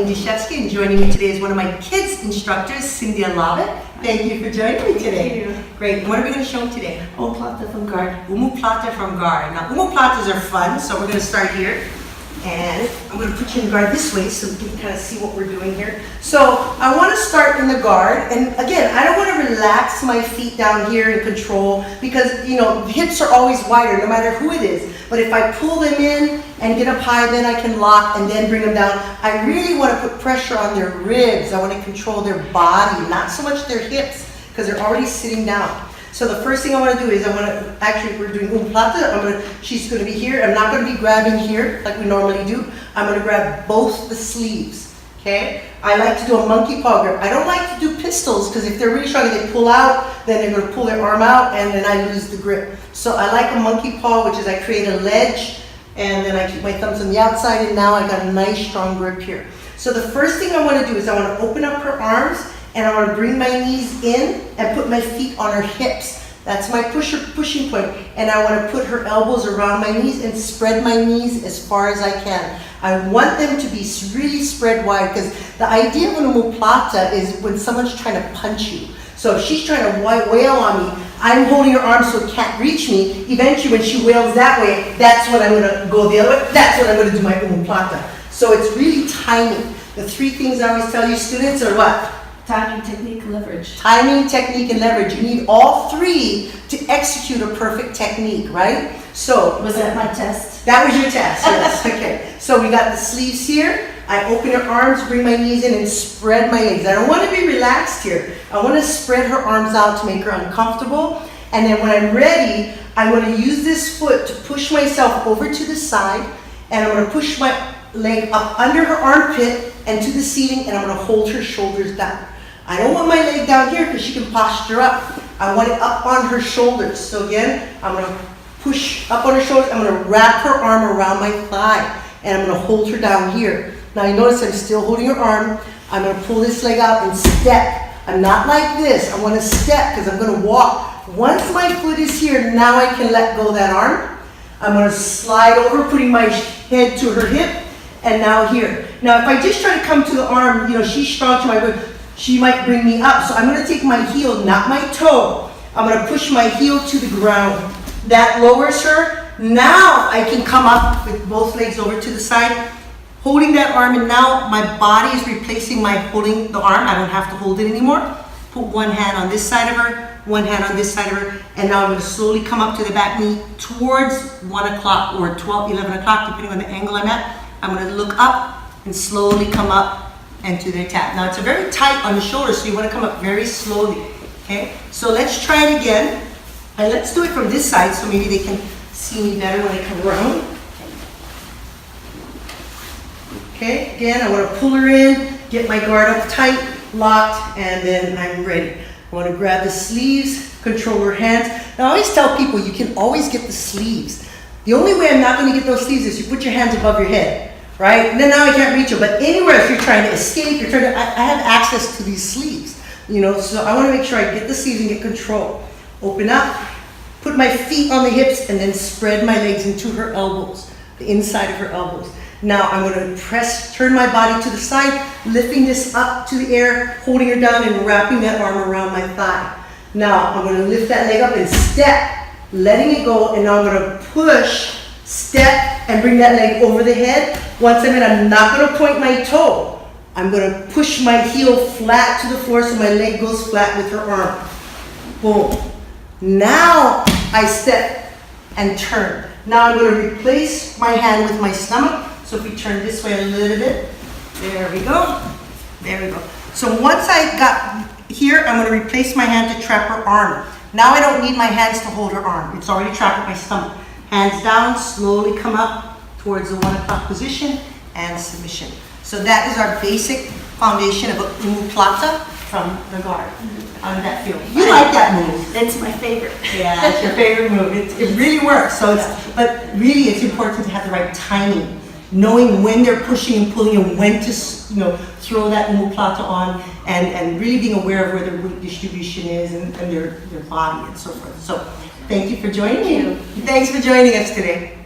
Dashefsky, and joining me today is one of my kids' instructors, Cyndia and Lavik. Thank you for joining me today. Thank you. Great. What are we going to show them today? Omoplata from guard. Omoplata from guard. Now, omoplatas are fun, so we're going to start here. And I'm going to put you in guard this way so we can kind of see what we're doing here. So I want to start in the guard. And again, I don't want to relax my feet down here and control because, you know, the hips are always wider no matter who it is. But if I pull them in and get up high, then I can lock and then bring them down. I really want to put pressure on their ribs. I want to control their body, not so much their hips because they're already sitting down. So the first thing I want to do is we're doing omoplata. She's going to be here. I'm not going to be grabbing here like we normally do. I'm going to grab both the sleeves, okay? I like to do a monkey paw grip. I don't like to do pistols because if they're really strong and they pull out, then they're going to pull their arm out and then I lose the grip. So I like a monkey paw, which is I create a ledge and then I keep my thumbs on the outside and now I got a nice strong grip here. So the first thing I want to do is I want to open up her arms and I want to bring my knees in and put my feet on her hips. That's my pushing point. And I want to put her elbows around my knees and spread my knees as far as I can. I want them to be really spread wide because the idea of an omoplata is when someone's trying to punch you. So if she's trying to wail on me, I'm holding her arm so it can't reach me. Eventually when she wails that way, that's when I'm going to go the other way. That's when I'm going to do my omoplata. So it's really timing. The three things I always tell you students are what? Timing, technique, leverage. Timing, technique, and leverage. You need all three to execute a perfect technique, right? So Was that my test? that was your test, yes. Okay. So we got the sleeves here. I open her arms, bring my knees in, and spread my legs. I don't want to be relaxed here. I want to spread her arms out to make her uncomfortable. And then when I'm ready, I'm going to use this foot to push myself over to the side, and I'm going to push my leg up under her armpit and to the ceiling, and I'm going to hold her shoulders down. I don't want my leg down here because she can posture up. I want it up on her shoulders. So again, I'm going to push up on her shoulders. I'm going to wrap her arm around my thigh and I'm going to hold her down here. Now you notice I'm still holding her arm. I'm going to pull this leg out and step. I'm not like this. I want to step because I'm going to walk. Once my foot is here, now I can let go of that arm. I'm going to slide over, putting my head to her hip, and now here. Now if I just try to come to the arm, you know, she's strong to my foot. She might bring me up. So I'm going to take my heel, not my toe. I'm going to push my heel to the ground. That lowers her. Now I can come up with both legs over to the side, holding that arm, and now my body is replacing my holding the arm. I don't have to hold it anymore. Put one hand on this side of her, one hand on this side of her, and now I'm going to slowly come up to the back knee towards 1 o'clock or 12, 11 o'clock, depending on the angle I'm at. I'm going to look up and slowly come up and to the tap. Now it's very tight on the shoulders, so you want to come up very slowly, okay? So let's try it again, and let's do it from this side so maybe they can see me better when I come around. Okay, again, I want to pull her in, get my guard up tight, locked, and then I'm ready. I want to grab the sleeves, control her hands. Now I always tell people you can always get the sleeves. The only way I'm not going to get those sleeves is you put your hands above your head. Right? And then now I can't reach them. But anywhere, if you're trying to escape, you're trying to, I have access to these sleeves. You know, so I want to make sure I get the sleeves and get control. Open up, put my feet on the hips, and then spread my legs into her elbows, the inside of her elbows. Now I'm going to turn my body to the side, lifting this up to the air, holding her down, and wrapping that arm around my thigh. Now I'm going to lift that leg up and step, letting it go, and now I'm going to push, step, and bring that leg over the head. Once I'm in, I'm not going to point my toe. I'm going to push my heel flat to the floor so my leg goes flat with her arm. Boom. Now I step and turn. Now I'm going to replace my hand with my stomach. So if we turn this way a little bit, there we go. There we go. So once I got here, I'm going to replace my hand to trap her arm. Now I don't need my hands to hold her arm. It's already trapped with my stomach. Hands down, slowly come up towards the 1 o'clock position and submission. So that is our basic foundation of omoplata from the guard. How did that feel? You like that move? That's my favorite. Yeah, it's your favorite move. It really works. So but really it's important to have the right timing. Knowing when they're pushing and pulling and when to, you know, throw that omoplata on and really being aware of where their weight distribution is and their body and so forth. So thank you for joining me. Thanks for joining us today.